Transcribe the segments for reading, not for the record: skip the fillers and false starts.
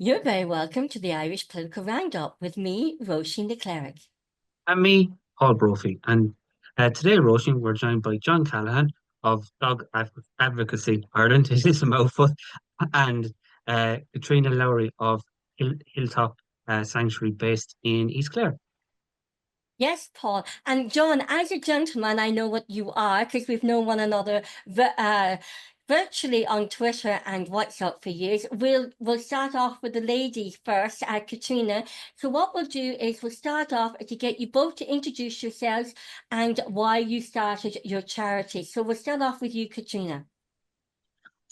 You're very welcome to the Irish Political Roundup with me, Roisin the Cleric. And me, Paul Brophy. And today, Roisin, we're joined by John Callaghan of Advocacy Ireland. It is a mouthful. And Catriona Lowry of Hilltop Sanctuary based in East Clare. Yes, Paul. And John, as a gentleman, I know what you are because we've known one another virtually on Twitter and WhatsApp for years. We'll start off with the ladies first, Catriona. So what we'll do is we'll start off to get you both to introduce yourselves and why you started your charity. So we'll start off with you, Catriona.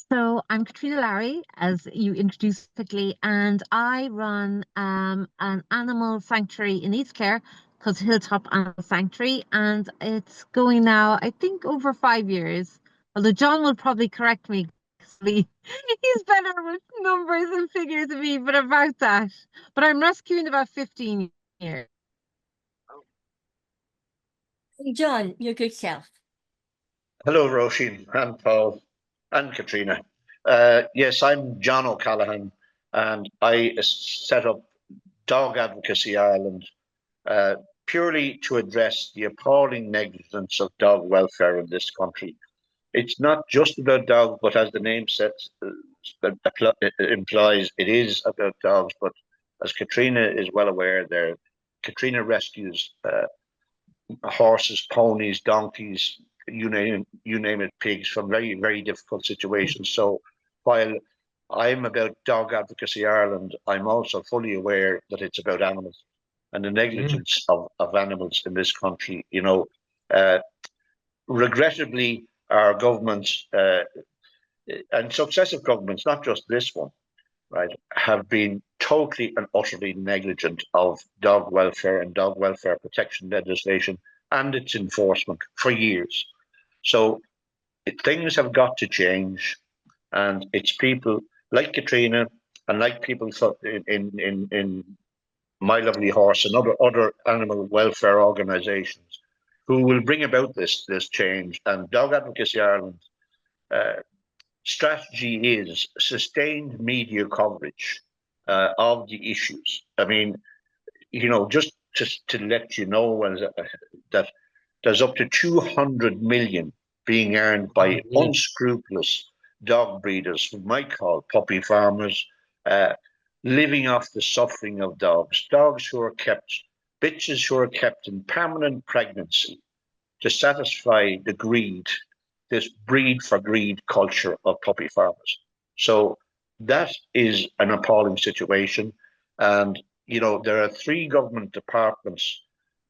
So I'm Catriona Lowry, as you introduced quickly, and I run an animal sanctuary in East Clare called Hilltop Animal Sanctuary, and it's going now, I think, over 5 years. Although John will probably correct me, 'cause he's better with numbers and figures than me, but about that. But I'm rescuing about 15 years. John, your good self. Hello, Roisin and Paul and Catriona. Yes, I'm John O'Callaghan, and I set up Dog Advocacy Ireland purely to address the appalling negligence of dog welfare in this country. It's not just about dogs, but as the name implies, it is about dogs. But as Catriona is well aware, Catriona rescues horses, ponies, donkeys, you name it, pigs, from very, very difficult situations. So while I'm about Dog Advocacy Ireland, I'm also fully aware that it's about animals and the negligence of animals in this country. Regrettably, our governments and successive governments, not just this one, right, have been totally and utterly negligent of dog welfare and dog welfare protection legislation and its enforcement for years. So things have got to change, and it's people like Catriona and like people in My Lovely Horse and other animal welfare organisations who will bring about this change. And Dog Advocacy Ireland strategy is sustained media coverage of the issues. I mean, just to let you know that there's up to 200 million being earned by unscrupulous dog breeders who might call puppy farmers, living off the suffering of dogs who are kept, bitches who are kept in permanent pregnancy to satisfy the greed, this breed for greed culture of puppy farmers. So that is an appalling situation. And, there are 3 government departments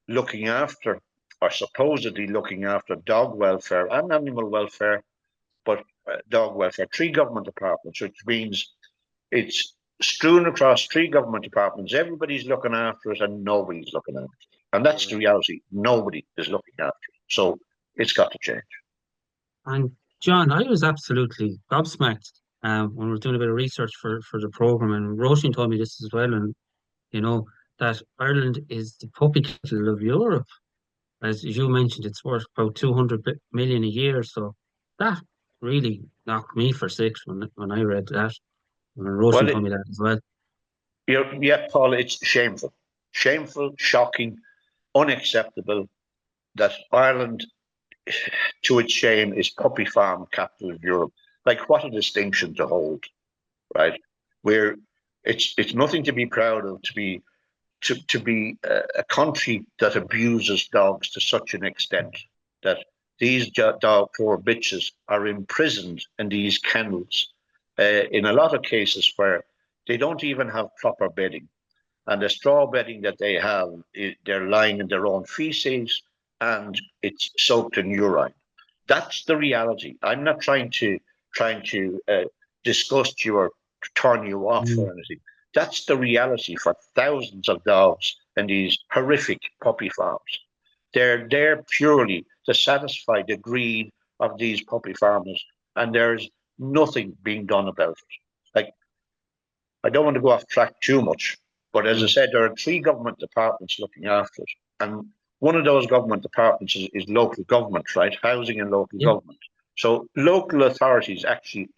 looking after, or supposedly looking after, dog welfare and animal welfare, but dog welfare, 3 government departments, which means it's strewn across 3 government departments. Everybody's looking after it and nobody's looking after it. And that's the reality. Nobody is looking after it. So it's got to change. And John, I was absolutely gobsmacked when we were doing a bit of research for the program, and Roisin told me this as well, and that Ireland is the puppy capital of Europe. As you mentioned, it's worth about 200 million a year. So that really knocked me for 6 when I read that. And Roisin told me that as well. Yeah, Paul, it's shameful, shocking, unacceptable that Ireland, to its shame, is puppy farm capital of Europe. Like, what a distinction to hold, right? Where it's nothing to be proud of to be a country that abuses dogs to such an extent that these poor bitches are imprisoned in these kennels, in a lot of cases where they don't even have proper bedding. And the straw bedding that they have, they're lying in their own feces and it's soaked in urine. That's the reality. I'm not trying to disgust you or turn you off or anything. That's the reality for thousands of dogs in these horrific puppy farms. They're there purely to satisfy the greed of these puppy farmers, and there's nothing being done about it. Like, I don't want to go off track too much, but as I said, there are 3 government departments looking after it, and one of those government departments is local government, right? Housing and local government. So local authorities actually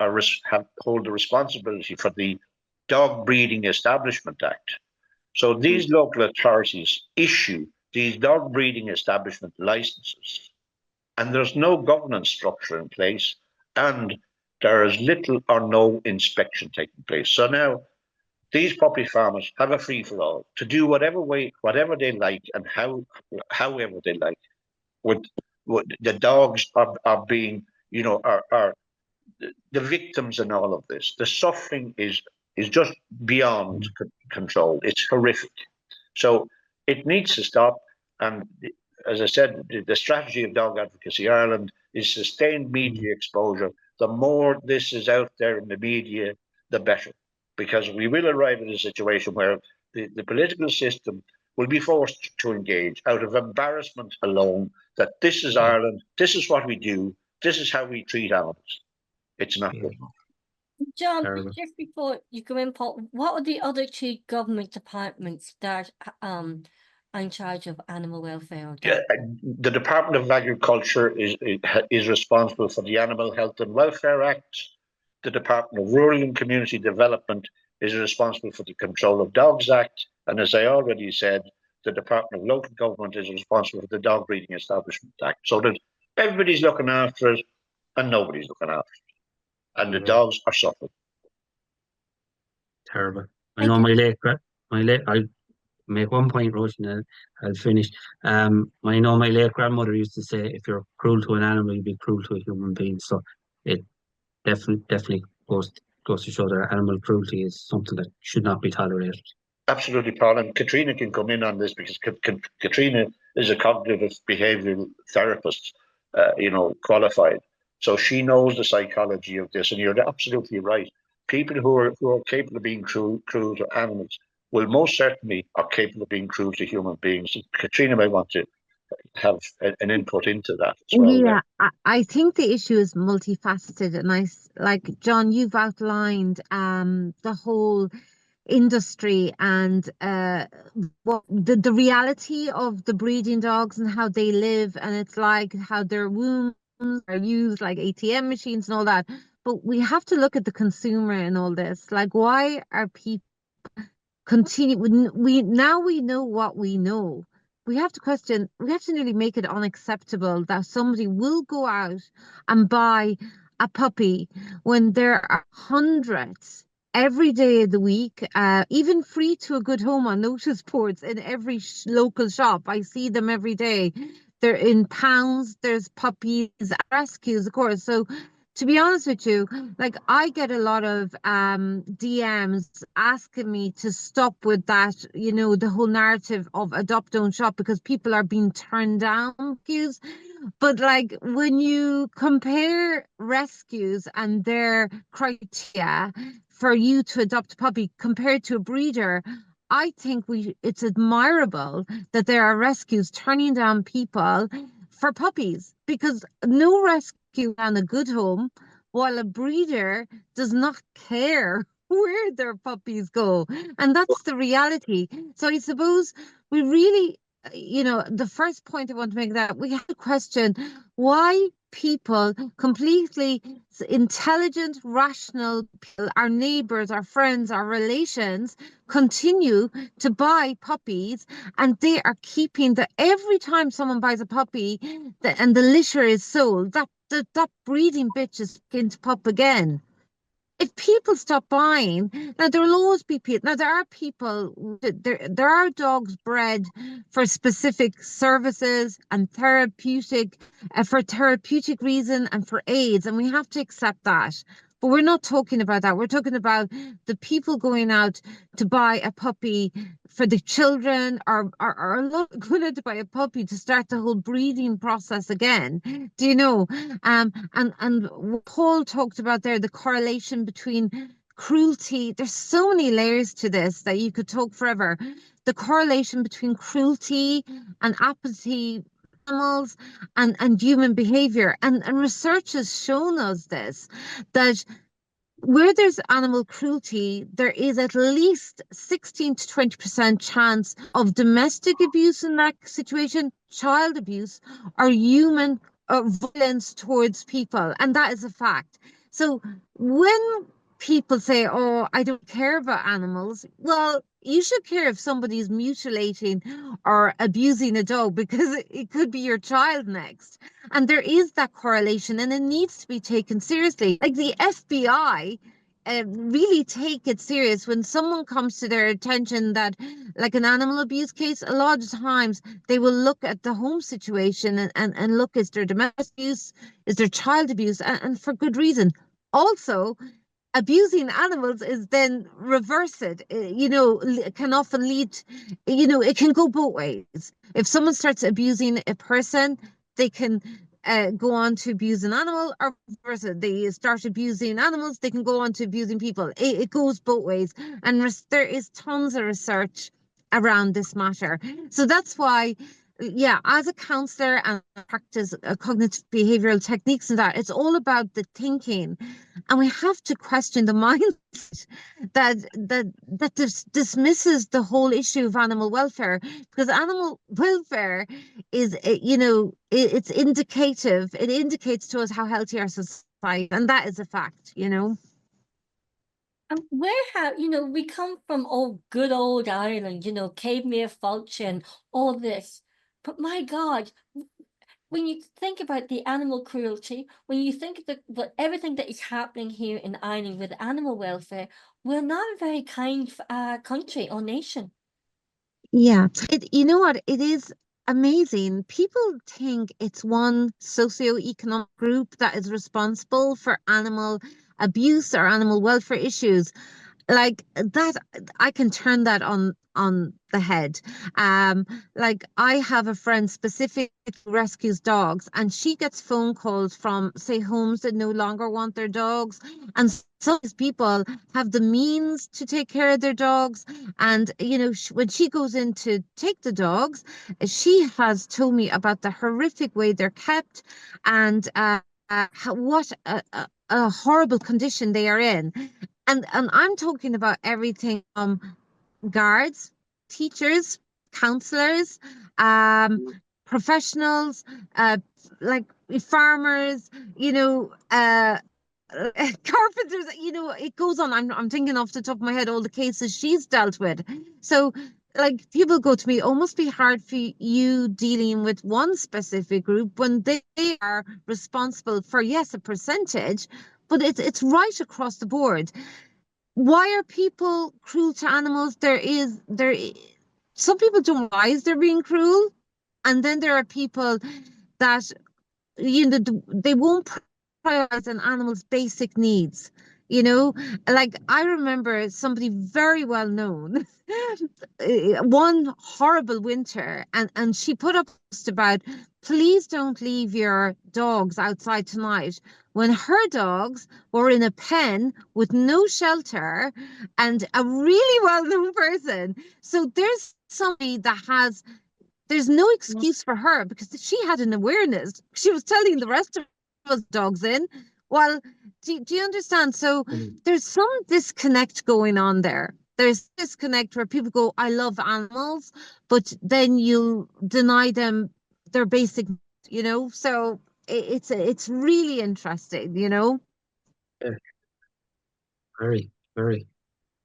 hold the responsibility for the Dog Breeding Establishment Act. So these local authorities issue these dog breeding establishment licenses, and there's no governance structure in place, and there is little or no inspection taking place. So now these puppy farmers have a free for all to do whatever they like, and however they like. With the dogs are being, are the victims in all of this. The suffering is just beyond control. It's horrific. So it needs to stop. And as I said, the strategy of Dog Advocacy Ireland is sustained media exposure. The more this is out there in the media, the better, because we will arrive at a situation where the political system will be forced to engage out of embarrassment alone, that this is Ireland, this is what we do, this is how we treat animals. It's not good enough. John, Terrible. just before you go in, Paul, what are the other two government departments that are in charge of animal welfare? The Department of Agriculture is responsible for the Animal Health and Welfare Act. The Department of Rural and Community Development is responsible for the Control of Dogs Act. And as I already said, the Department of Local Government is responsible for the Dog Breeding Establishment Act. So that everybody's looking after it and nobody's looking after it. And the dogs are suffering. Terrible. I know I'll make one point, Roisin, and I'll finish. I know my late grandmother used to say, if you're cruel to an animal, you'll be cruel to a human being. So it definitely goes to show that animal cruelty is something that should not be tolerated. Absolutely, Paul. And Catriona can come in on this, because Catriona is a cognitive behavioral therapist, qualified. So she knows the psychology of this, and you're absolutely right. People who are capable of being cruel to animals will most certainly are capable of being cruel to human beings. Catriona may want to have an input into that as well. Yeah, I think the issue is multifaceted, and like John, you've outlined the whole industry and what the reality of the breeding dogs and how they live, and it's like how their wounds are used like ATM machines and all that. But we have to look at the consumer in all this. Like, why are people we know what we know. We have to nearly make it unacceptable that somebody will go out and buy a puppy when there are hundreds every day of the week, even free to a good home on notice boards in every local shop. I see them every day. They're in pounds. There's puppies, rescues, of course. So to be honest with you, like, I get a lot of DMs asking me to stop with that, the whole narrative of adopt, don't shop, because people are being turned down rescues. But like, when you compare rescues and their criteria for you to adopt a puppy compared to a breeder, I think it's admirable that there are rescues turning down people for puppies, because no rescue on a good home, while a breeder does not care where their puppies go. And that's the reality. So I suppose we really, the first point I want to make, that we have to question why people, completely intelligent, rational people, our neighbors, our friends, our relations, continue to buy puppies, and they are keeping every time someone buys a puppy and the litter is sold, that breeding bitch is into pup again. If people stop buying, now there will always be people. Now there are people, there are dogs bred for specific services and therapeutic, for therapeutic reason and for aids, and we have to accept that. But we're not talking about that. We're talking about the people going out to buy a puppy for the children, or a lot going out to buy a puppy to start the whole breeding process again. Do you know? And Paul talked about there, the correlation between cruelty. There's so many layers to this that you could talk forever. The correlation between cruelty and apathy, animals and human behavior, and research has shown us this, that where there's animal cruelty, there is at least 16 to 20% chance of domestic abuse in that situation, child abuse, or violence towards people, and that is a fact. So when people say, oh, I don't care about animals. Well, you should care if somebody's mutilating or abusing a dog, because it could be your child next. And there is that correlation, and it needs to be taken seriously. Like the FBI really take it serious when someone comes to their attention that, like an animal abuse case, a lot of times they will look at the home situation and look, is there domestic abuse, is there child abuse, and for good reason. Also, abusing animals is then reversed, can often lead, it can go both ways. If someone starts abusing a person, they can go on to abuse an animal, or versa. They start abusing animals, they can go on to abusing people. It goes both ways. And there is tons of research around this matter. So that's why, yeah, as a counselor and practice cognitive behavioral techniques and that, it's all about the thinking, and we have to question the mindset that dismisses the whole issue of animal welfare, because animal welfare is, it's indicative. It indicates to us how healthy our society, and that is a fact. And where have, we come from good old Ireland, caveman fortune, all this. But my God, when you think about the animal cruelty, when you think of everything that is happening here in Ireland with animal welfare, we're not a very kind country or nation. Yeah, you know what? It is amazing. People think it's one socioeconomic group that is responsible for animal abuse or animal welfare issues. Like that, I can turn that on the head. Like, I have a friend specifically who rescues dogs, and she gets phone calls from, say, homes that no longer want their dogs, and some of these people have the means to take care of their dogs. And when she goes in to take the dogs, she has told me about the horrific way they're kept, and what a horrible condition they are in. And I'm talking about everything from guards, teachers, counselors, professionals, like farmers, carpenters. It goes on. I'm thinking off the top of my head all the cases she's dealt with. So, like, people go to me, oh, must be hard for you dealing with one specific group when they are responsible for, yes, a percentage, but it's right across the board. Why are people cruel to animals? Some people don't realize they're being cruel, and then there are people that they won't prioritize an animal's basic needs. Like, I remember somebody very well known, one horrible winter, and she put up a post about, please don't leave your dogs outside tonight, when her dogs were in a pen with no shelter, and a really well-known person. So there's somebody there's no excuse for her, because she had an awareness. She was telling the rest of us dogs in. Well, do you understand? So there's some disconnect going on there. There's disconnect where people go, I love animals, but then you deny them their basic, so it's really interesting. Yeah, very, very.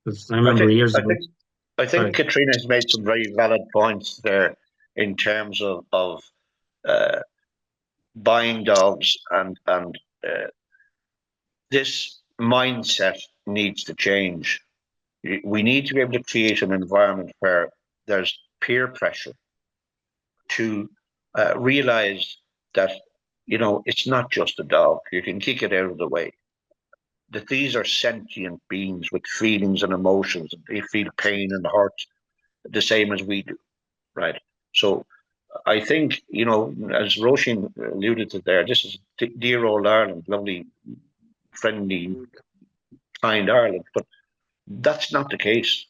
'Cause I remember years ago. I think Catriona has made some very valid points there in terms of buying dogs, and this mindset needs to change. We need to be able to create an environment where there's peer pressure to realize that it's not just a dog. You can kick it out of the way. That these are sentient beings with feelings and emotions, and they feel pain and hurt the same as we do, right? So I think, as Roisin alluded to there, this is dear old Ireland, lovely, friendly, kind Ireland, but that's not the case,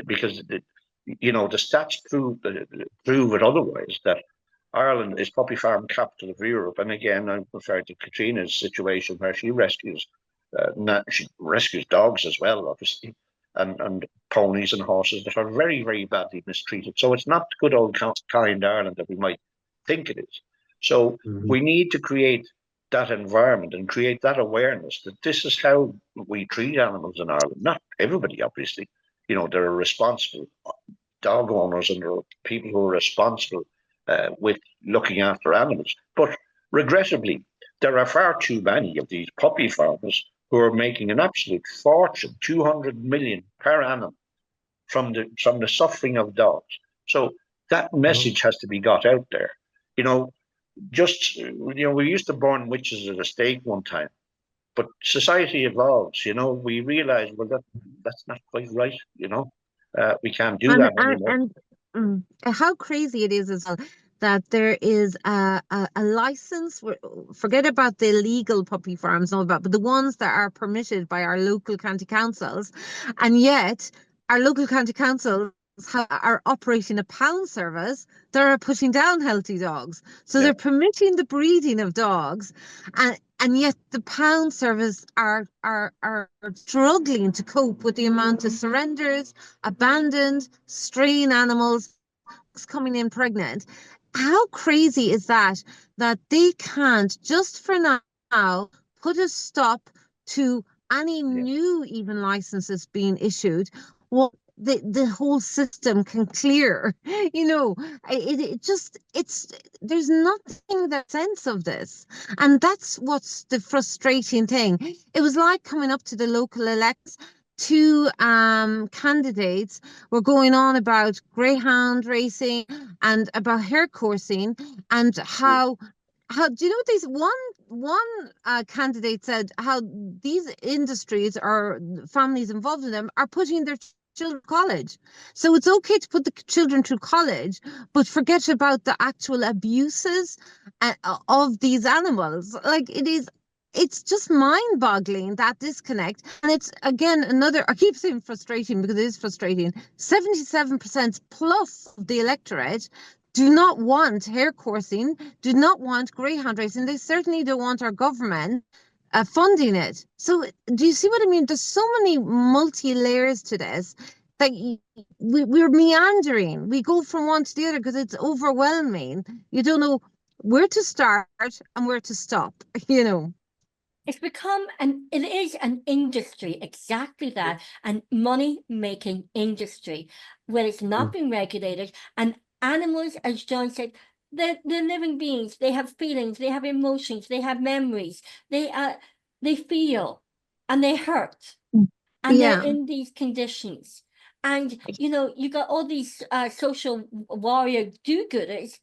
because the stats prove it otherwise, that Ireland is puppy farm capital of Europe. And again, I refer to Catriona's situation where she rescues dogs as well, obviously, and ponies and horses that are very, very badly mistreated. So it's not good old kind Ireland that we might think it is. So we need to create that environment and create that awareness that this is how we treat animals in Ireland. Not everybody, obviously. You know, there are responsible dog owners and there are people who are responsible with looking after animals. But regrettably, there are far too many of these puppy farmers who are making an absolute fortune, 200 million per annum from the suffering of dogs. So that message has to be got out there. You know, we used to burn witches at a stake one time, but society evolves. You know, we realize, well, that's not quite right. You know, we can't do that anymore. And how crazy it is as well that there is a license. Forget about the illegal puppy farms and all that, but the ones that are permitted by our local county councils, and yet our local county councils are operating a pound service that are putting down healthy dogs. So they're permitting the breeding of dogs, and yet the pound service are struggling to cope with the amount of surrenders, abandoned, straying animals coming in pregnant. How crazy is that they can't just for now put a stop to any new even licenses being issued? Well, the whole system can clear. You know, there's nothing that sense of this, and that's what's the frustrating thing. It was like coming up to the local elections. Two candidates were going on about greyhound racing and about hare coursing, and how do you know these one candidate said how these industries or families involved in them are putting their children to college. So it's okay to put the children through college, but forget about the actual abuses of these animals. Like it's just mind-boggling, that disconnect. And it's, again, I keep saying frustrating because it is frustrating. 77% plus of the electorate do not want hare coursing, do not want greyhound racing. They certainly don't want our government funding it. So do you see what I mean? There's so many multi-layers to this that we're meandering. We go from one to the other because it's overwhelming. You don't know where to start and where to stop, you know. It's become it is an industry, exactly that, and money-making industry where it's not been regulated. And animals, as John said, they're living beings. They have feelings, they have emotions, they have memories. They feel and they hurt, and they're in these conditions. And you know, you got all these social warrior do-gooders,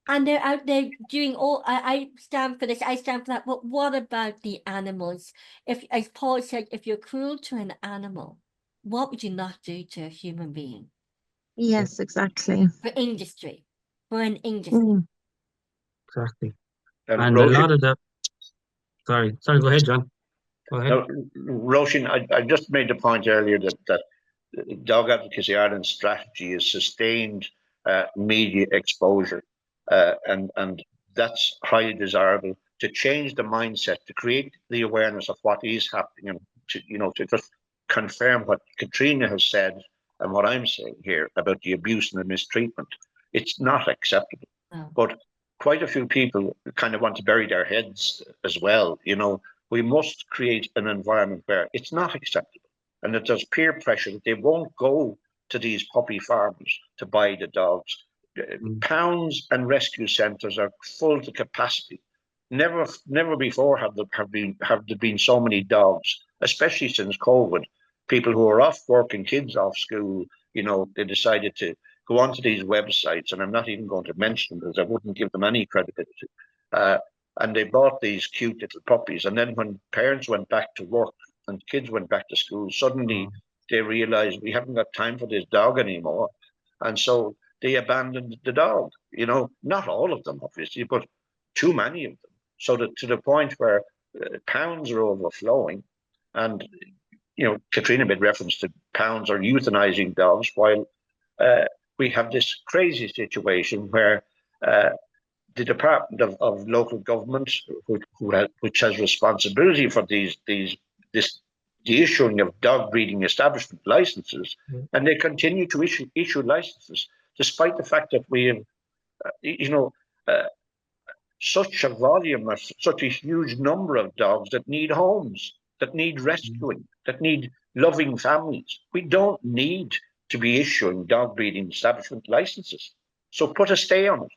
and they're out there doing all, I stand for this, I stand for that. But what about the animals? If, as Paul said, if you're cruel to an animal, what would you not do to a human being? Yes, exactly. For industry, for an industry. Exactly. And a lot of the, sorry, go ahead, John. Go ahead. Roisin, I just made the point earlier that Dog Advocacy Ireland's strategy is sustained media exposure. And that's highly desirable to change the mindset, to create the awareness of what is happening, and to just confirm what Catriona has said and what I'm saying here about the abuse and the mistreatment. It's not acceptable. But quite a few people kind of want to bury their heads as well. You know, we must create an environment where it's not acceptable and that there's peer pressure that they won't go to these puppy farms to buy the dogs. Pounds and rescue centres are full to capacity. Never before have there been so many dogs, especially since COVID. People who are off work and kids off school, you know, they decided to go onto these websites, and I'm not even going to mention them because I wouldn't give them any credibility. And they bought these cute little puppies, and then when parents went back to work and kids went back to school, suddenly they realised we haven't got time for this dog anymore, and so they abandoned the dog. You know, not all of them, obviously, but too many of them. So that to the point where pounds are overflowing, and you know, Catriona made reference to pounds are euthanizing dogs, while we have this crazy situation where the Department of Local Government, which has responsibility for the issuing of dog breeding establishment licenses, and they continue to issue licenses, despite the fact that we have, such a volume, or such a huge number of dogs that need homes, that need rescuing, that need loving families. We don't need to be issuing dog breeding establishment licenses. So put a stay on it.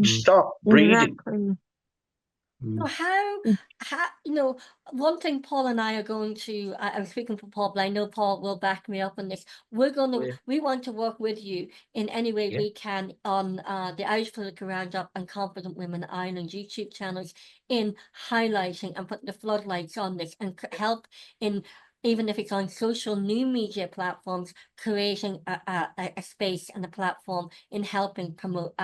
Stop breeding. Exactly. So how, one thing Paul and I are going to, I'm speaking for Paul, but I know Paul will back me up on this. We want to work with you in any way we can on the Irish Political Roundup and Confident Women Ireland YouTube channels in highlighting and putting the floodlights on this and help in, even if it's on social new media platforms, creating a space and a platform in helping promote,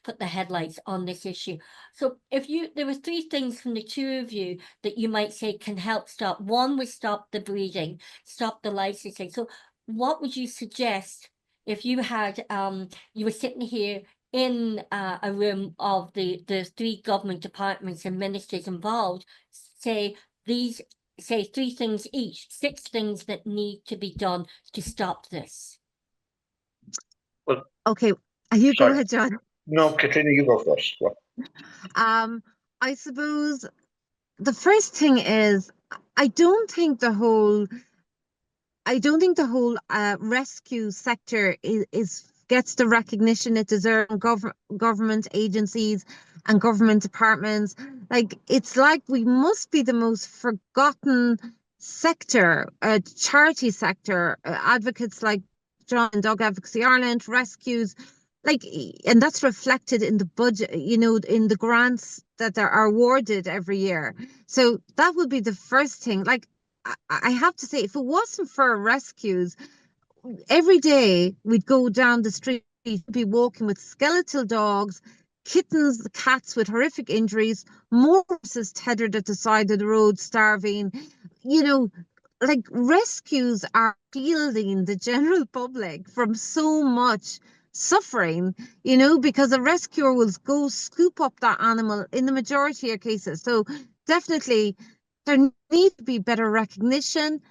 put the headlights on this issue. So there were three things from the two of you that you might say can help stop. One was stop the breeding, stop the licensing. So what would you suggest if you had, you were sitting here in a room of the three government departments and ministers involved, say three things each, 6 things that need to be done to stop this? Well, okay, you go ahead, John. No, Catriona, you go first. I suppose the first thing is I don't think the whole rescue sector gets the recognition it deserves in government agencies and government departments. Like, it's like we must be the most forgotten sector, charity sector, advocates like John and Dog Advocacy Ireland, rescues, and that's reflected in the budget, in the grants that are awarded every year. So that would be the first thing. Like, I have to say, if it wasn't for rescues, every day we'd go down the street, be walking with skeletal dogs, kittens, cats with horrific injuries, horses tethered at the side of the road, starving. Rescues are shielding the general public from so much suffering, because a rescuer will go scoop up that animal in the majority of cases. So definitely there needs to be better recognition,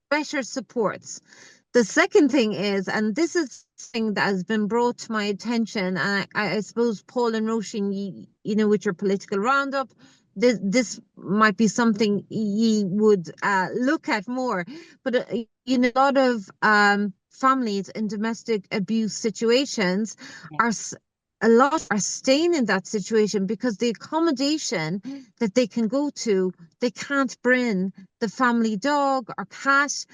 better supports. The second thing is, and this is something that has been brought to my attention, and I suppose Paul and Roisin, with your political roundup, this might be something ye would look at more. But a lot of families in domestic abuse situations are staying in that situation because the accommodation that they can go to, they can't bring the family dog or cat,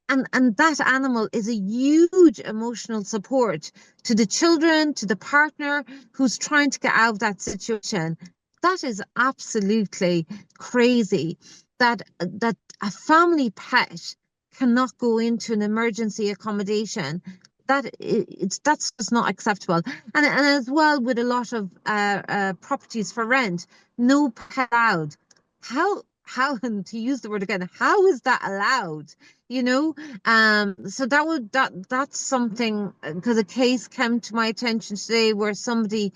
and that animal is a huge emotional support to the children, to the partner who's trying to get out of that situation. That is absolutely crazy that a family pet cannot go into an emergency accommodation. That's just not acceptable. And as well, with a lot of properties for rent, no pet allowed. How and to use the word again, how is that allowed? So that's something, because a case came to my attention today where somebody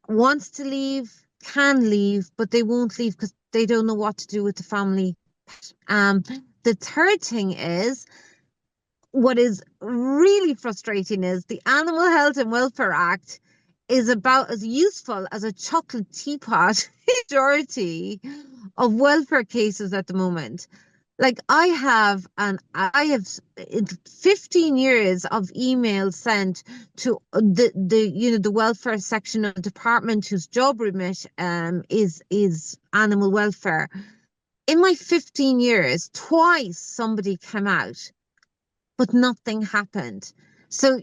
wants to leave, can leave, but they won't leave because they don't know what to do with the family. The third thing is, what is really frustrating is the Animal Health and Welfare Act is about as useful as a chocolate teapot majority of welfare cases at the moment. Like, I have 15 years of emails sent to the welfare section of the department whose job remit is animal welfare. In my 15 years, twice somebody came out, but nothing happened. So,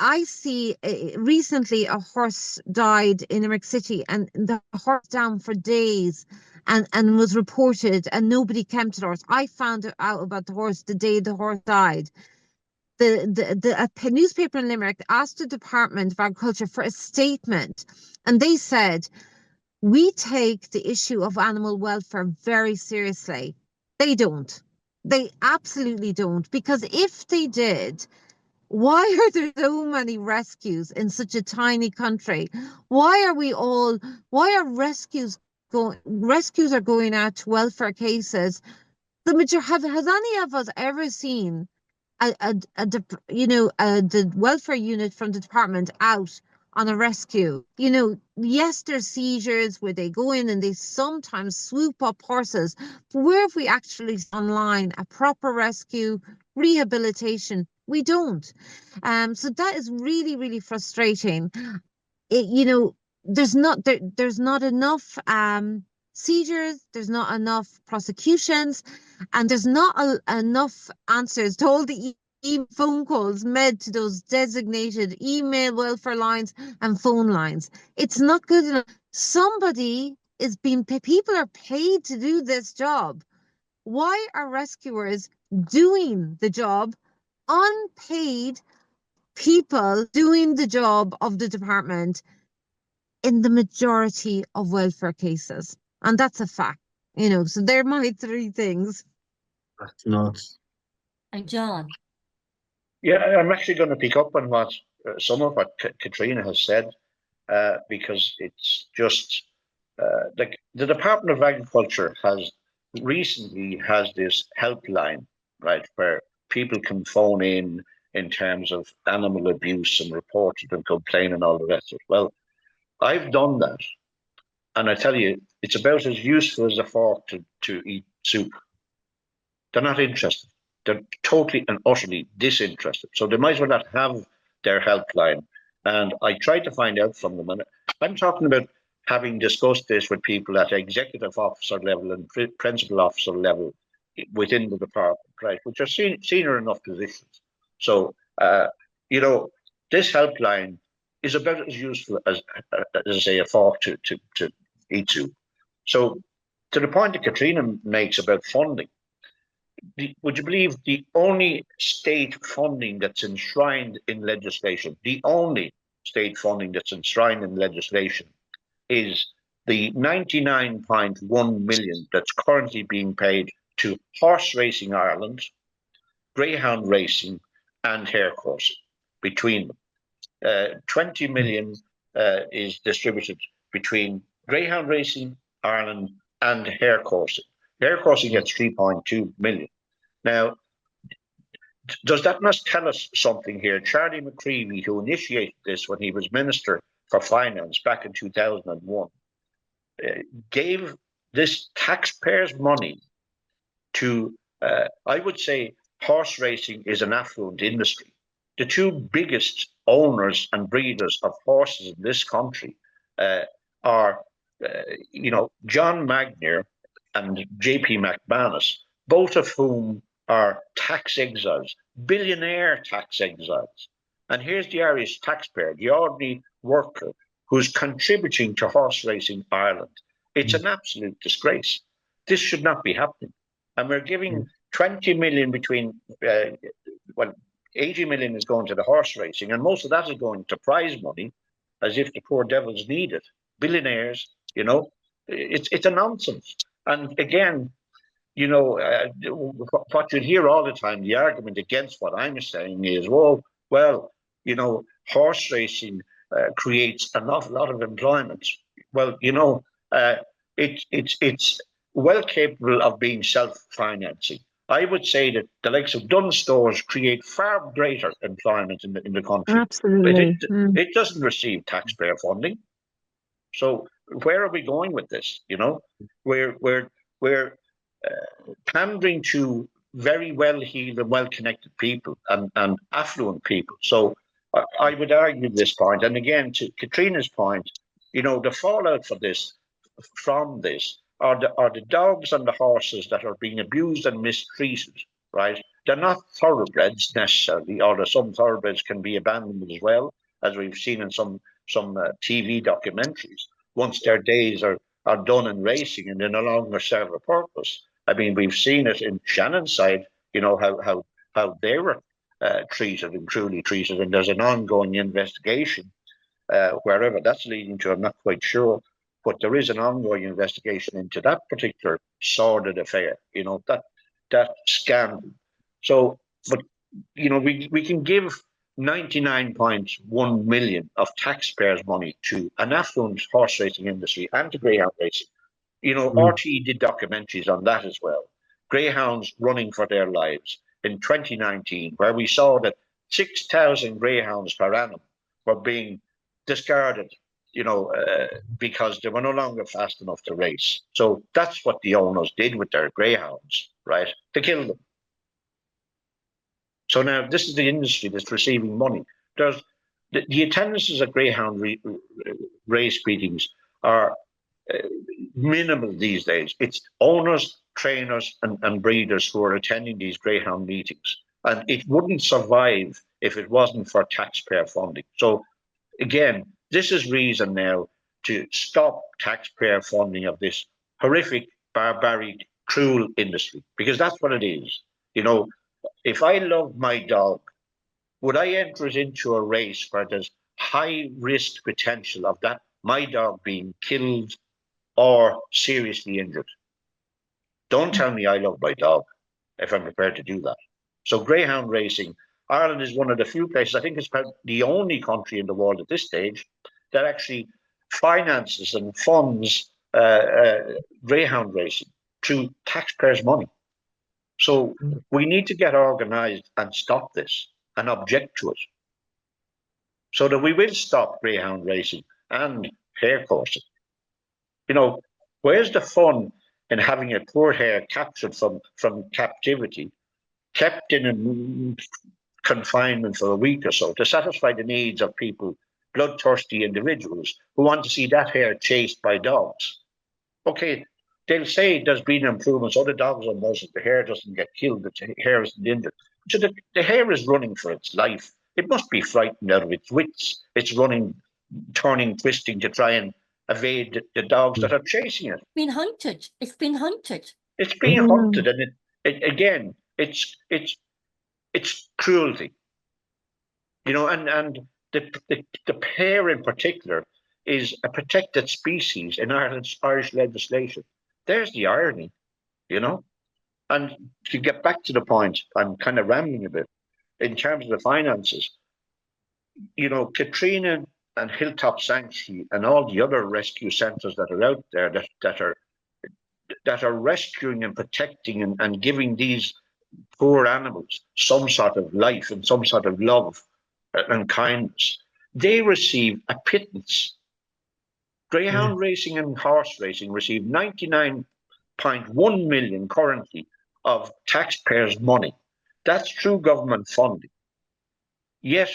I see recently a horse died in Limerick City, and the horse down for days and was reported, and nobody came to the horse. I found out about the horse the day the horse died. A newspaper in Limerick asked the Department of Agriculture for a statement, and they said, we take the issue of animal welfare very seriously. They don't. They absolutely don't, because if they did, why are there so many rescues in such a tiny country? Why are rescues are going out to welfare cases? Has any of us ever seen the welfare unit from the department out on a rescue. You know, yes, there's seizures where they go in and they sometimes swoop up horses. But where have we actually online a proper rescue, rehabilitation? We don't. So that is really, really frustrating. You know, there's not enough seizures, there's not enough prosecutions, and there's not enough answers to all the phone calls made to those designated email welfare lines and phone lines. It's not good enough. Somebody is being paid, people are paid to do this job. Why are rescuers doing the job? Unpaid people doing the job of the department in the majority of welfare cases. And that's a fact, you know. So they're my three things. That's nuts. And John. Yeah, I'm actually going to pick up on what some of what Catriona has said, because it's just like the Department of Agriculture has recently has this helpline, right, where people can phone in terms of animal abuse and report it and complain and all the rest of it. Well, I've done that, and I tell you, it's about as useful as a fork to eat soup. They're not interested. They're totally and utterly disinterested. So they might as well not have their helpline. And I tried to find out from them, and I'm talking about having discussed this with people at executive officer level and principal officer level within the department, right, which are senior enough positions. So, you know, this helpline is about as useful as I say, a fork to eat soup. So, to the point that Catriona makes about funding, would you believe the only state funding that's enshrined in legislation, the only state funding that's enshrined in legislation is the 99.1 million that's currently being paid to Horse Racing Ireland, Greyhound Racing, and hare coursing between them. 20 million is distributed between Greyhound Racing Ireland and hare coursing. Hare coursing gets 3.2 million. Now, does that not tell us something here? Charlie McCreevy, who initiated this when he was Minister for Finance back in 2001, gave this taxpayers' money to, I would say, horse racing is an affluent industry. The two biggest owners and breeders of horses in this country are, you know, John Magnier and J.P. McManus, both of whom are tax exiles, billionaire tax exiles. And here's the Irish taxpayer, the ordinary worker, who's contributing to Horse Racing Ireland. It's an absolute disgrace. This should not be happening. And we're giving 20 million between, well, 80 million is going to the horse racing, and most of that is going to prize money, as if the poor devils need it. Billionaires, you know, it's a nonsense. And again, you know, what you hear all the time, the argument against what I'm saying is, well, you know, horse racing creates an awful lot of employment. Well, you know, it's well capable of being self-financing. I would say that the likes of Dunn stores create far greater employment in the country. Absolutely. It doesn't receive taxpayer funding. So where are we going with this? You know, we're pandering to very well-heeled and well-connected people and affluent people. So I would argue this point. And again, to Catriona's point, you know, the fallout for this, from this, are the dogs and the horses that are being abused and mistreated, right? They're not thoroughbreds necessarily, although some thoroughbreds can be abandoned as well, as we've seen in some TV documentaries. Once their days are done in racing and they no longer serve a purpose. I mean, we've seen it in Shannon's side, you know, how they were treated and cruelly treated, and there's an ongoing investigation wherever that's leading to, I'm not quite sure. But there is an ongoing investigation into that particular sordid affair, you know, that scandal. So, but, you know, we can give 99.1 million of taxpayers' money to an affluent horse racing industry and to greyhound racing. You know, RTE did documentaries on that as well. Greyhounds running for their lives in 2019, where we saw that 6,000 greyhounds per annum were being discarded, because they were no longer fast enough to race. So that's what the owners did with their greyhounds, right? They killed them. So now this is the industry that's receiving money. There's the attendances at greyhound race meetings are minimal these days. It's owners, trainers, and breeders who are attending these greyhound meetings, and it wouldn't survive if it wasn't for taxpayer funding. So again, this is reason now to stop taxpayer funding of this horrific, barbaric, cruel industry, because that's what it is. If I love my dog, would I enter it into a race where there's high risk potential of that my dog being killed or seriously injured? Don't tell me I love my dog if I'm prepared to do that. So greyhound racing, Ireland is one of the few places, I think it's about the only country in the world at this stage, that actually finances and funds greyhound racing through taxpayers' money. So we need to get organised and stop this and object to it, so that we will stop greyhound racing and hare coursing. Where's the fun in having a poor hare captured from captivity, kept in confinement for a week or so to satisfy the needs of people, bloodthirsty individuals who want to see that hare chased by dogs? Okay, they'll say there's been improvements. Oh, the dogs are muzzled, the hare doesn't get killed, the hare isn't injured. So the hare is running for its life. It must be frightened out of its wits. It's running, turning, twisting to try and evade the dogs that are chasing it. It's been hunted. It's been hunted. It's being hunted, and again, it's cruelty. And the hare in particular is a protected species in Ireland's Irish legislation. There's the irony, And to get back to the point, I'm kind of rambling a bit, in terms of the finances, Catriona and Hilltop Sanctuary and all the other rescue centres that are out there that are rescuing and protecting and giving these poor animals some sort of life and some sort of love and kindness, they receive a pittance. Greyhound racing and horse racing receive 99.1 million currently of taxpayers' money. That's through government funding. Yet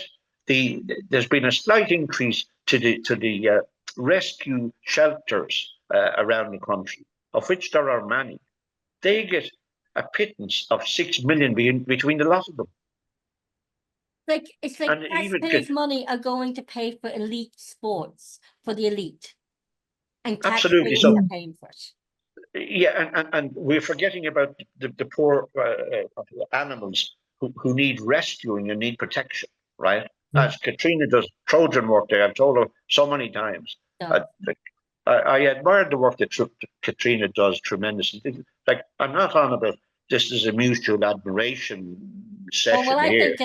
there's been a slight increase to the rescue shelters around the country, of which there are many. They get a pittance of 6 million between the lot of them. It's like taxpayers' money are going to pay for elite sports for the elite, and absolutely taxpayers are paying for it. Yeah, and we're forgetting about the poor animals who need rescuing and need protection, right? As Catriona does Trojan work there, I've told her so many times. Yeah. I admire the work that Catriona does tremendously. Like, I'm not on about this is a mutual admiration session here.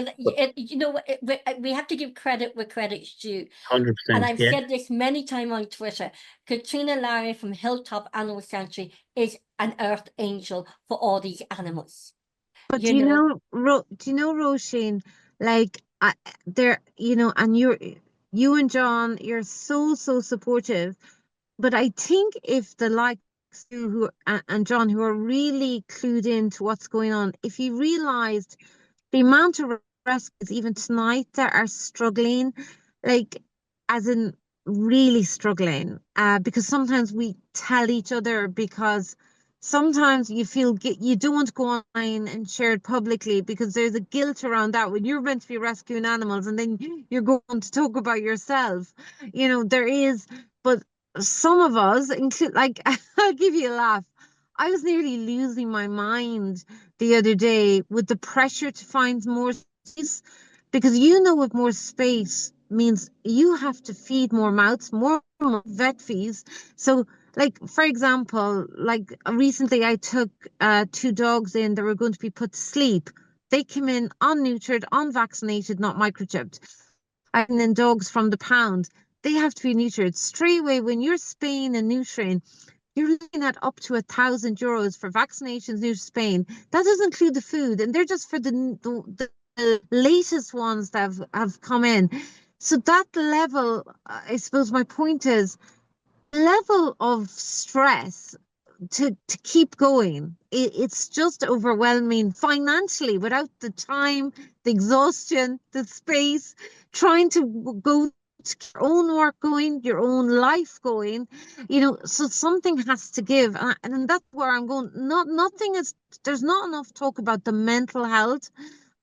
We have to give credit where credit's due. 100%. And I've said this many times on Twitter. Catriona Lowry from Hilltop Animal Sanctuary is an earth angel for all these animals. But do you know, Roisin, like and you and John, you're so supportive. But I think if the likes of you and John, who are really clued into what's going on, if you realised the amount of rescues even tonight that are struggling, like as in really struggling, because sometimes we tell each other, because sometimes you feel you don't want to go online and share it publicly because there's a guilt around that when you're meant to be rescuing animals and then you're going to talk about yourself. There is, but some of us, like, I'll give you a laugh. I was nearly losing my mind the other day with the pressure to find more space, because with more space means you have to feed more mouths, more vet fees. So, like, for example, like recently I took 2 dogs in that were going to be put to sleep. They came in unneutered, unvaccinated, not microchipped. And then dogs from the pound, they have to be neutered straight away. When you're spaying and neutering, you're looking at up to €1,000 for vaccinations, neuter Spain. That doesn't include the food, and they're just for the latest ones that have come in. So that level, I suppose my point is, level of stress to keep going. It's just overwhelming financially, without the time, the exhaustion, the space, trying to go to your own work going, your own life going, so something has to give. And that's where I'm going. There's not enough talk about the mental health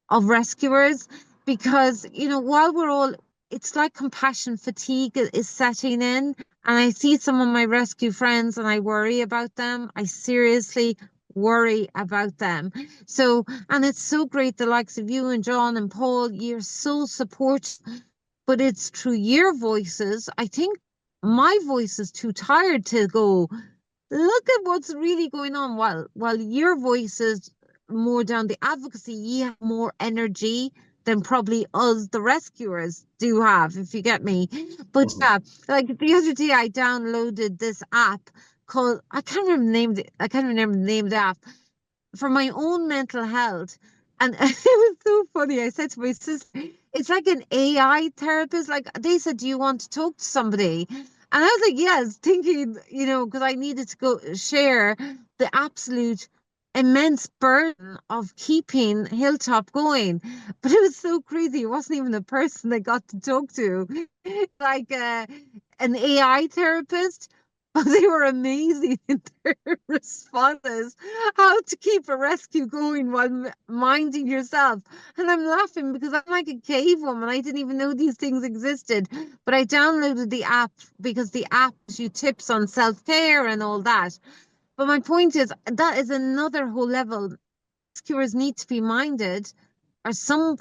of rescuers, because while we're all, it's like compassion fatigue is setting in, and I see some of my rescue friends and I worry about them. I seriously worry about them. So, and it's so great, the likes of you and John and Paul, you're so supportive, but it's through your voices. I think my voice is too tired to go, look at what's really going on, while your voice is more down the advocacy. You have more energy than probably us, the rescuers, do have, if you get me. But yeah, like the other day I downloaded this app called, I can't remember the name of the app, for my own mental health. And it was so funny. I said to my sister, it's like an AI therapist. Like, they said, do you want to talk to somebody? And I was like, yes, thinking, because I needed to go share the absolute immense burden of keeping Hilltop going. But it was so crazy. It wasn't even a person I got to talk to, like an AI therapist. But they were amazing in their responses. How to keep a rescue going while minding yourself. And I'm laughing because I'm like a cave woman. I didn't even know these things existed. But I downloaded the app because the app gives you tips on self-care and all that. But my point is, that is another whole level. Rescuers need to be minded, or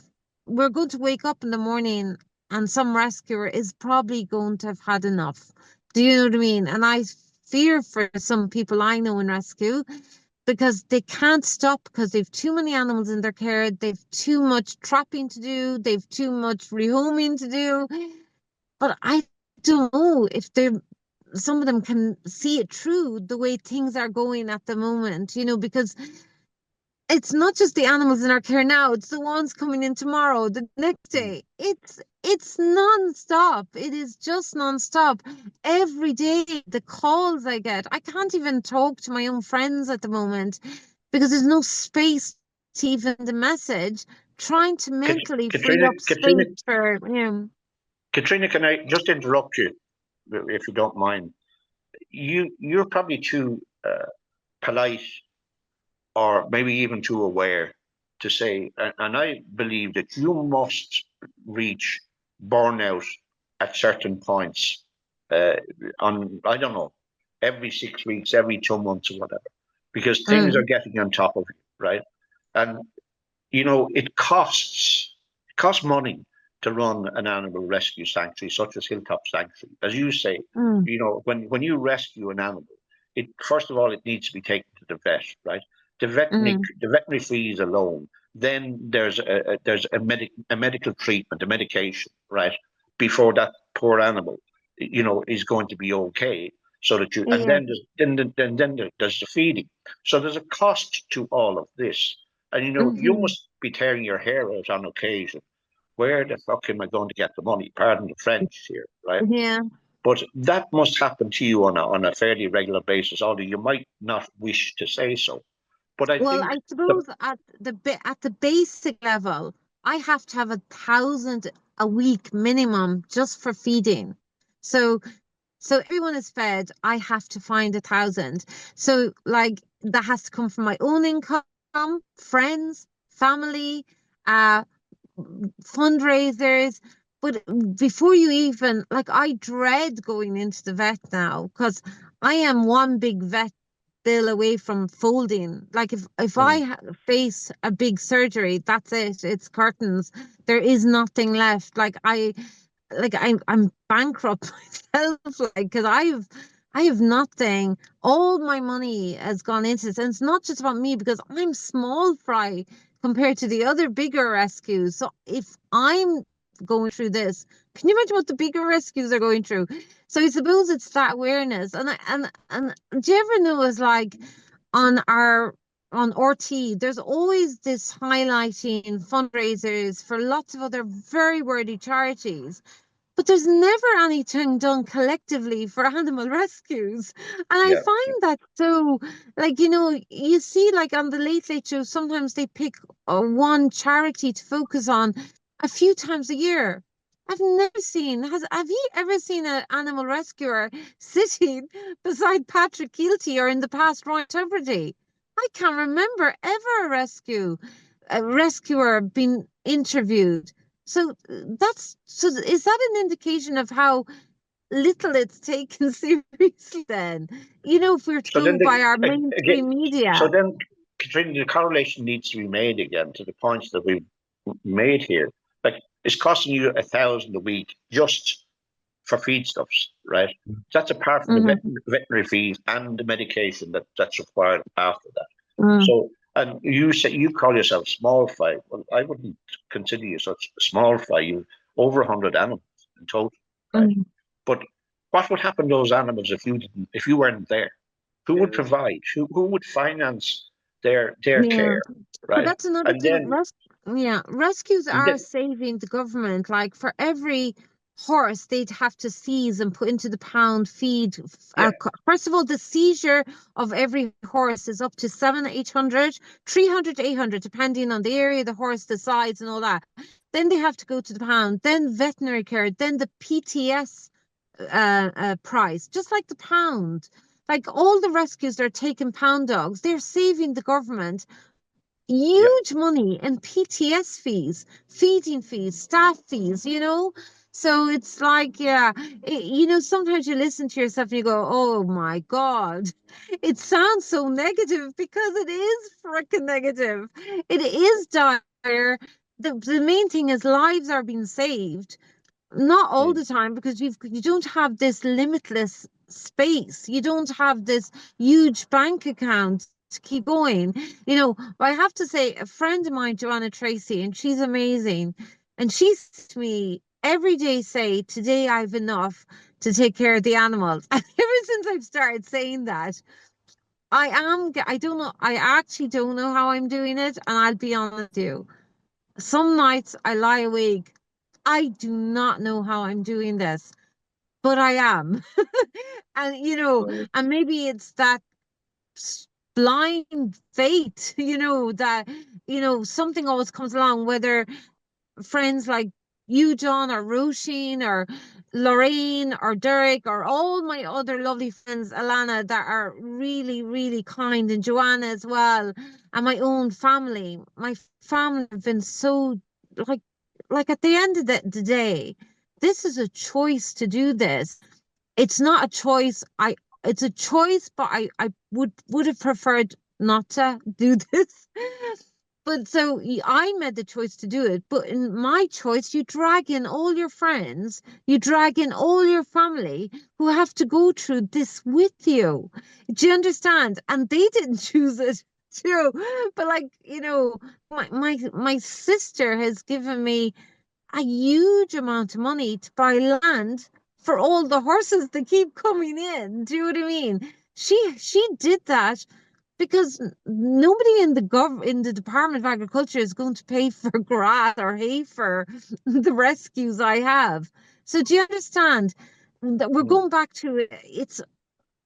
we're going to wake up in the morning and some rescuer is probably going to have had enough. Do you know what I mean? And I fear for some people I know in rescue, because they can't stop, because they've too many animals in their care, they've too much trapping to do, they've too much rehoming to do. But I don't know if some of them can see it through the way things are going at the moment, because it's not just the animals in our care now, it's the ones coming in tomorrow, the next day. It's non-stop. It is just non-stop. Every day, the calls I get, I can't even talk to my own friends at the moment because there's no space to even the message. Trying to mentally free up space for him. Catriona, can I just interrupt you, if you don't mind? You're probably too polite, or maybe even too aware, to say, and I believe that you must reach burnout at certain points, on, I don't know, every 6 weeks, every 2 months, or whatever, because things are getting on top of you, right? And it costs money to run an animal rescue sanctuary such as Hilltop Sanctuary. As you say, when you rescue an animal, first of all, it needs to be taken to the vet, right? The veterinary fees alone. Then there's a medical treatment, a medication, right, before that poor animal, is going to be okay. So that you, and then there's the feeding. So there's a cost to all of this, and you must be tearing your hair out on occasion. Where the fuck am I going to get the money? Pardon the French here, right? Yeah. But that must happen to you on a fairly regular basis, although you might not wish to say so. But I suppose at the basic level, I have to have 1,000 a week minimum just for feeding. So everyone is fed. I have to find 1,000. So like that has to come from my own income, friends, family, fundraisers. But before you even, like, I dread going into the vet now, because I am one big vet bill away from folding. Like, if I face a big surgery, that's it. It's curtains. There is nothing left. I'm bankrupt myself, like, because I have nothing. All my money has gone into this, and it's not just about me, because I'm small fry compared to the other bigger rescues. So if I'm going through this, can you imagine what the bigger rescues are going through? So I suppose it's that awareness. And do you ever know, is like on our on RT, there's always this highlighting fundraisers for lots of other very worthy charities. But there's never anything done collectively for animal rescues. And I Yeah. find that so, like, you see, like on the Late Late Show, sometimes they pick one charity to focus on a few times a year. I've never seen, have you ever seen an animal rescuer sitting beside Patrick Keelty or in the past Roy Tubridy? I can't remember ever a rescuer being interviewed. So is that an indication of how little it's taken seriously then? If we're to So then go by our again, mainstream media. so then, Catriona, the correlation needs to be made again to the points that we've made here. Like, it's costing you 1,000 a week just for feedstuffs, right? That's apart from the veterinary fees and the medication that's required after that. So, and you call yourself small fry. Well, I wouldn't consider you such a small fry. You've over 100 animals in total, right? But what would happen to those animals if you weren't there? Who would provide? Who would finance their care, But right? that's another And thing. then, Rescues and are then saving the government. Like for every horse they'd have to seize and put into the pound feed. Yeah. First of all, the seizure of every horse is up to 700, 800, 300 to 800, depending on the area, the horse, the size, and all that. Then they have to go to the pound. Then veterinary care. Then the PTS price, just like the pound. Like all the rescues that are taking pound dogs, they're saving the government huge money in PTS fees, feeding fees, staff fees, So it's like, sometimes you listen to yourself and you go, oh my God, it sounds so negative because it is freaking negative. It is dire. The main thing is lives are being saved. Not all the time, because you don't have this limitless space. You don't have this huge bank account to keep going. I have to say, a friend of mine, Joanna Tracy, and she's amazing. And she says to me every day, say, today I've enough to take care of the animals. And ever since I've started saying that, I don't know, I actually don't know how I'm doing it. And I'll be honest with you. Some nights I lie awake. I do not know how I'm doing this, but I am. And and maybe it's that blind fate, that something always comes along, whether friends like you, John, or Roisin, or Lorraine, or Derek, or all my other lovely friends, Alana, that are really, really kind, and Joanna as well, and my own family. My family have been so, like at the end of the day, this is a choice to do this. It's not a choice. It's a choice, but I would have preferred not to do this. But so I made the choice to do it. But in my choice, you drag in all your friends, you drag in all your family who have to go through this with you. Do you understand? And they didn't choose it too. But my sister has given me a huge amount of money to buy land for all the horses that keep coming in. Do you know what I mean? She did that because nobody in the Department of Agriculture is going to pay for grass or hay for the rescues I have. So do you understand that we're going back to it's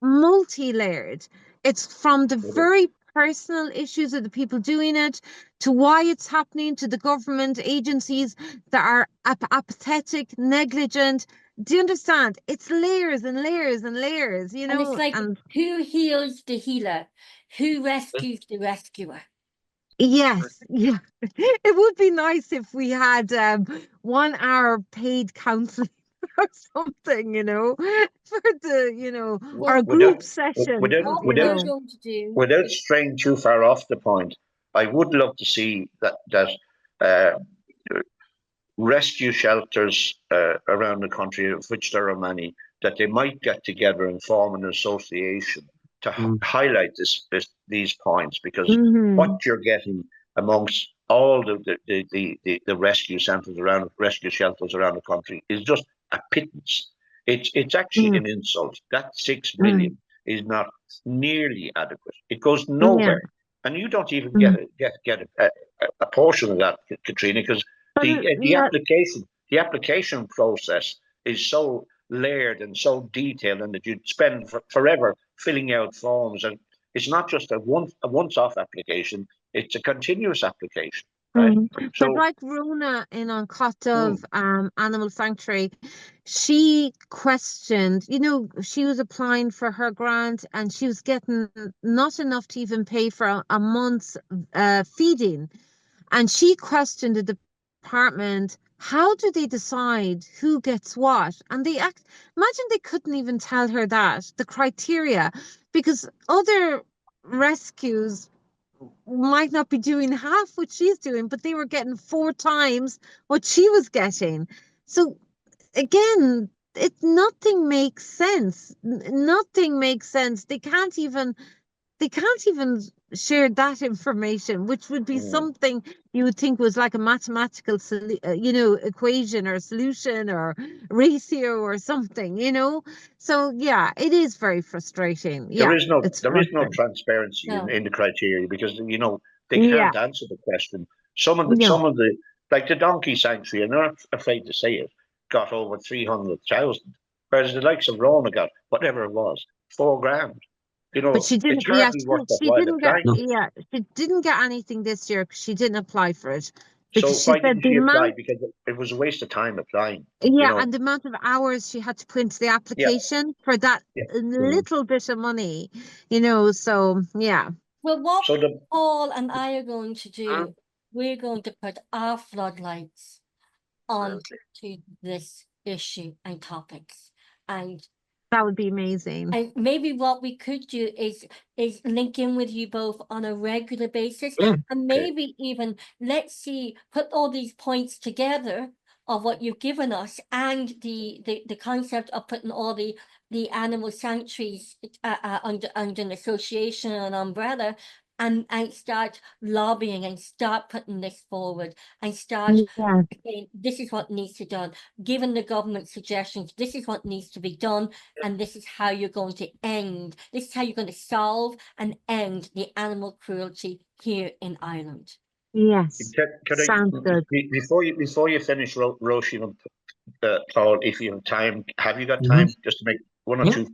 multi-layered. It's from the very personal issues of the people doing it, to why it's happening, to the government agencies that are apathetic, negligent. Do you understand? It's layers and layers and layers, And it's like, who heals the healer? Who rescues the rescuer? Yes, yeah. It would be nice if we had 1 hour paid counseling or something, for the, our group session. What we're going to do. Without straying too far off the point, I would love to see that rescue shelters around the country, of which there are many, that they might get together and form an association to highlight these points, because what you're getting amongst all the rescue centres around, rescue shelters around the country, is just a pittance. It's actually an insult. That 6 million is not nearly adequate. It goes nowhere and you don't even Mm. get a portion of that, Catriona, because the Yeah, application process is so layered and so detailed, and that you'd spend forever filling out forms, and it's not just a once-off application; it's a continuous application, right? But So, like Rona in on mm, Animal Sanctuary, she questioned, she was applying for her grant and she was getting not enough to even pay for a month's feeding. And she questioned the department, how do they decide who gets what? And imagine they couldn't even tell her that, the criteria, because other rescues might not be doing half what she's doing, but they were getting 4 times what she was getting. So again, nothing makes sense. Nothing makes sense. They can't even share that information, which would be mm. something you would think was like a mathematical equation or solution or ratio or something. So yeah, it is very frustrating. There Yeah, is no it's there is no frustrating. transparency No. in the criteria, because they Yeah, can't answer the question. Some of the no. like the donkey sanctuary, and they're not afraid to say it, got over 300,000, whereas the likes of Rona got whatever it was, 4 grand. But she It's didn't. Yeah, hardly worth their she while didn't get. applying. No, Yeah, she didn't get anything this year because she didn't apply for it So because she why said didn't the she apply? amount. Because it was a waste of time applying. You Yeah, know, and the amount of hours she had to put into the yeah, application for that yeah. mm, little bit of money. So yeah. Well, what So the Paul and I are going to mm, do, we're going to put our floodlights onto this issue and topics. And That would be amazing. and maybe what we could do is link in with you both on a regular basis, yeah, and okay, maybe even let's see, put all these points together of what you've given us, and the concept of putting all the animal sanctuaries under an association and umbrella, and start lobbying and start putting this forward and start Yeah. saying this is what needs to be done, given the government suggestions, this is what needs to be done, and this is how you're going to end, this is how you're going to solve and end the animal cruelty here in Ireland. Yes. can Sounds good. before you finish, Roisin, Paul, if you have time, have you got mhm, time just to make yeah,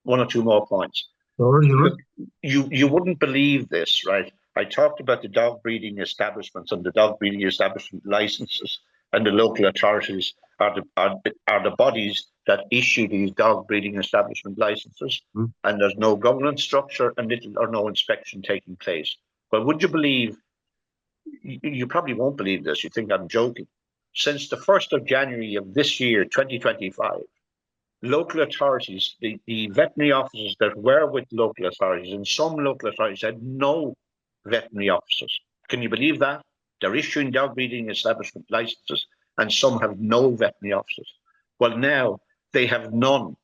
one or two more points? sure, Look, you wouldn't believe this, right? I talked about the dog breeding establishments and the dog breeding establishment licenses, and the local authorities are the bodies that issue these dog breeding establishment licenses, mm, and there's no governance structure and little or no inspection taking place. But would you believe? You probably won't believe this. You think I'm joking. Since the 1st of January of this year, 2025, local authorities, the veterinary officers that were with local authorities, and some local authorities had no veterinary officers. Can you believe that? They're issuing dog breeding establishment licenses, and some have no veterinary officers. Well, now they have none,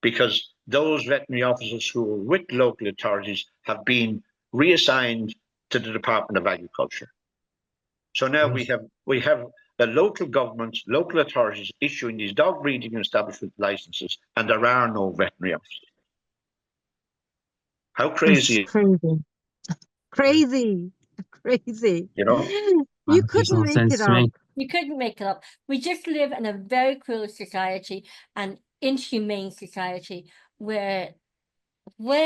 because those veterinary officers who were with local authorities have been reassigned to the Department of Agriculture. So now right, we have the local governments, local authorities issuing these dog breeding establishment licenses, and there are no veterinary officers. How It's crazy, crazy. yeah. Crazy. Crazy. you know? You It makes couldn't no make it sense to up. me. You couldn't make it up. We just live in a very cruel society, an inhumane society, where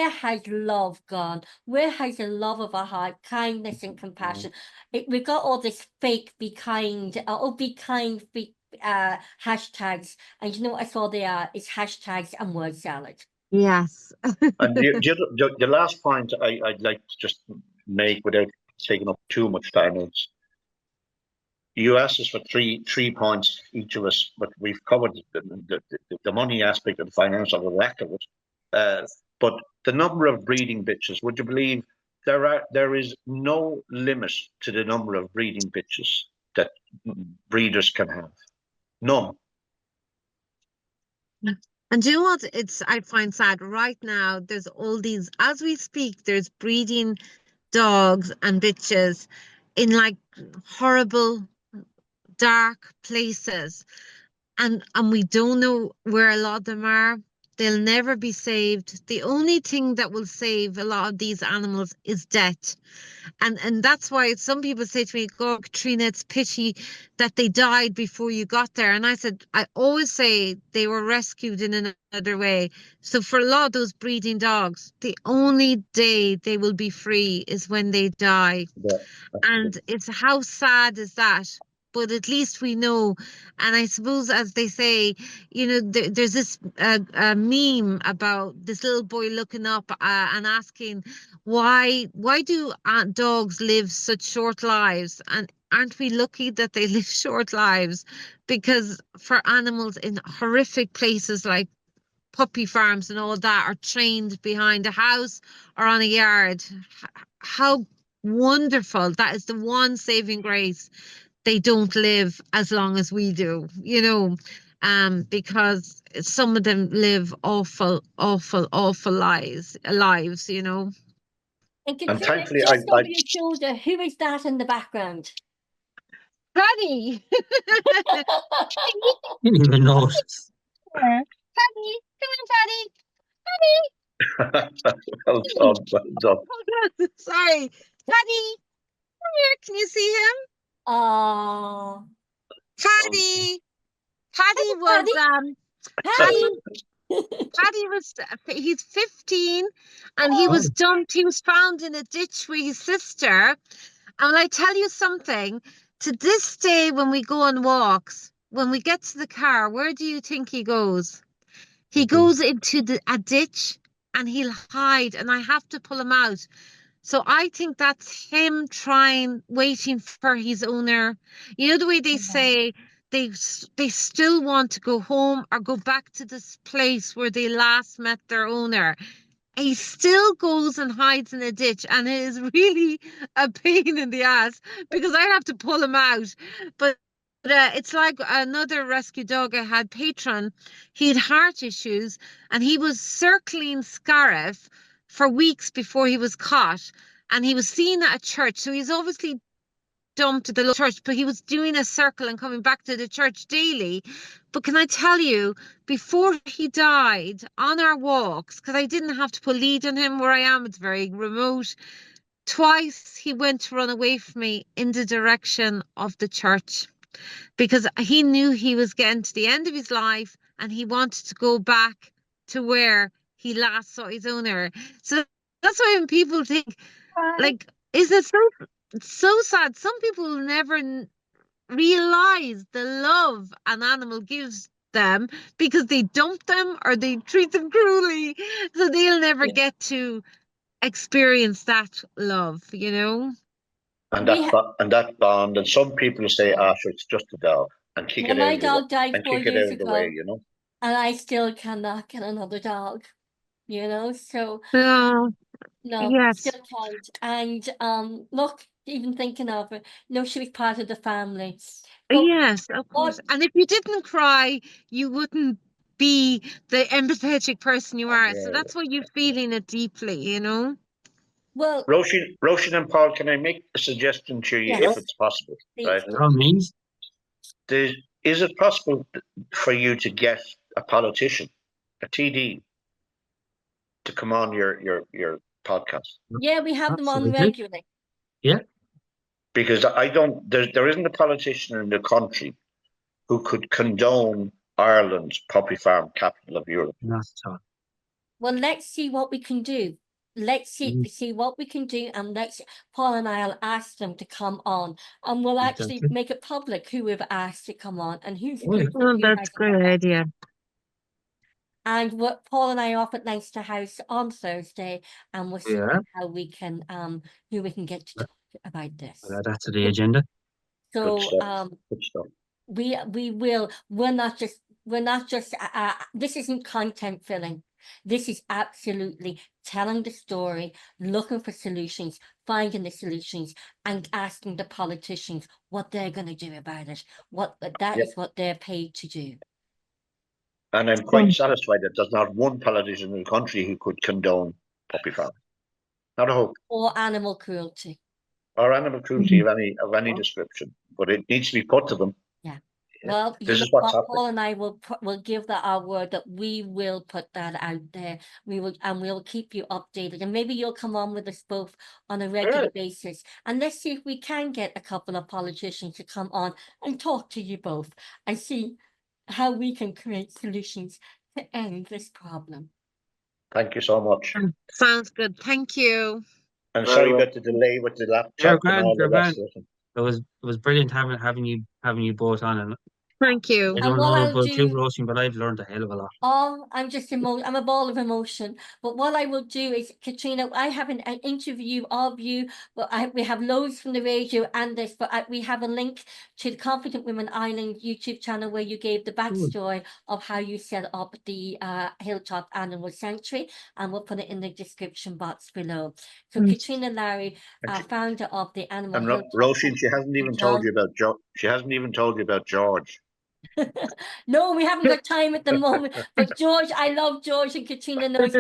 has love gone? Where has the love of our heart, kindness and compassion? We've got all this fake be kind, be kind, hashtags. And you know what I saw they are? It's hashtags and word salad. Yes. And the last point I'd like to just make without taking up too much time is, you asked us for three points each of us, but we've covered the money aspect and the financial aspect of it. But the number of breeding bitches, would you believe there is no limit to the number of breeding bitches that breeders can have? None. And do you know what I find sad right now? There's all these, as we speak, there's breeding dogs and bitches in like horrible, dark places. And we don't know where a lot of them are. They'll never be saved. The only thing that will save a lot of these animals is death. And that's why some people say to me, "God, Catriona, it's pity that they died before you got there." And I said, I always say they were rescued in another way. So for a lot of those breeding dogs, the only day they will be free is when they die. Yeah, And it's how sad is that? But at least we know. And I suppose, as they say, you know, there's this meme about this little boy looking up and asking, why do dogs live such short lives? And aren't we lucky that they live short lives? Because for animals in horrific places like puppy farms and all that are trained behind a house or on a yard. How wonderful. That is the one saving grace. They don't live as long as we do, you know, because some of them live awful, awful, awful lives, you know. And and Catriona, thankfully, just over your shoulder, who is that in the background? Paddy! Didn't even notice. Paddy! Come on, Paddy! well done, well done. Paddy! Sorry. Paddy! Come here. Can you see him? Oh, Paddy! Paddy was Paddy. Paddy was he's 15 and he Oh. was dumped. He was found in a ditch with his sister. And I tell you something, to this day when we go on walks, when we get to the car, where do you think he goes? He goes into a ditch and he'll hide and I have to pull him out. So I think that's him waiting for his owner. You know the way they say they still want to go home or go back to this place where they last met their owner. He still goes and hides in a ditch, and it is really a pain in the ass because I have to pull him out. But it's like another rescue dog I had, Patron. He had heart issues, and he was circling Scariff for weeks before he was caught. And he was seen at a church, so he's obviously dumped at the local church, but he was doing a circle and coming back to the church daily. But can I tell you, before he died, on our walks, because I didn't have to put lead on him where I am, it's very remote, twice he went to run away from me in the direction of the church because he knew he was getting to the end of his life and he wanted to go back to where he last saw his owner. So that's why when people think, like, isn't it so sad? Some people will never realize the love an animal gives them because they dump them or they treat them cruelly. So they'll never get to experience that love, you know? And that bond, and some people say, "Ah, sure, it's just a dog," and kick Well, it my out dog died and 4 kick it years out of the ago, way, you know. and I still cannot get another dog, you know, so Oh, no, yes. still can't. And look, even thinking of her, no, she was part of the family. But Yes, of course. what, And if you didn't cry, you wouldn't be the empathetic person you are. So Yeah. that's why you're feeling it deeply, you know? well, Roisin and Paul, can I make a suggestion to you Yes. if it's possible? Please. Right? By all means. Is it possible for you to get a politician, a TD, to come on your podcast? yeah, we have them on Absolutely. regularly. Because there isn't a politician in the country who could condone Ireland's puppy farm capital of Europe. Not at all. Well, let's see what we can do. Let's Mhm. see what we can do, and Paul and I'll ask them to come on, and we'll actually Exactly. make it public who we've asked to come on and who's Oh, yeah. who Oh, that's a hasn't. great idea. And what Paul and I are off at Leinster House on Thursday, and we'll see Yeah. how we can who we can get to talk about this. Well, that's the agenda. Good So stuff. Good stuff. we're not just this isn't content filling. This is absolutely telling the story, looking for solutions, finding the solutions, and asking the politicians what they're going to do about it. That is what they're paid to do. And I'm quite satisfied that there's not one politician in the country who could condone puppy farm. Not a hope. Or animal cruelty. Or animal cruelty of any description. But it needs to be put to them. Yeah. Well, you This know is what's what, happening. Paul and I will give that our word that we will put that out there. We'll keep you updated, and maybe you'll come on with us both on a regular basis, and let's see if we can get a couple of politicians to come on and talk to you both and see how we can create solutions to end this problem. Thank you so much. Sounds good. Thank you. And Very sorry well. about the delay with the You're laptop and grand, all you're the rest grand. of it. It was brilliant having you both on, and Thank you. I And don't what know I'll about you, do, Roisin, but I've learned a hell of a lot. I'm a ball of emotion. But what I will do is, Catriona, I have an interview of you. But we have loads from the radio and this, but we have a link to the Confident Women Island YouTube channel where you gave the backstory of how you set up the Hilltop Animal Sanctuary, and we'll put it in the description box below. So Catriona Lowry, founder of the Animal And Hilltop. Roisin, she hasn't even told you about She hasn't even told you about George. No, we haven't got time at the moment. But George, I love George, and Catriona knows,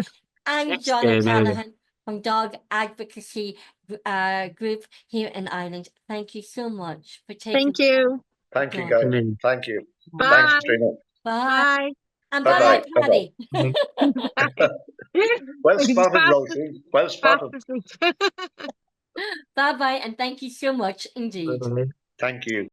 and John and Callaghan from Dog Advocacy group here in Ireland. Thank you so much for taking. Thank you. Thank you, George. guys. Thank you. Bye. Thanks, Katrina. Bye. Bye. And Bye-bye. bye, Patty. Well spotted, Roisin. Well spotted. Bye bye, and thank you so much indeed. Bye-bye. Thank you.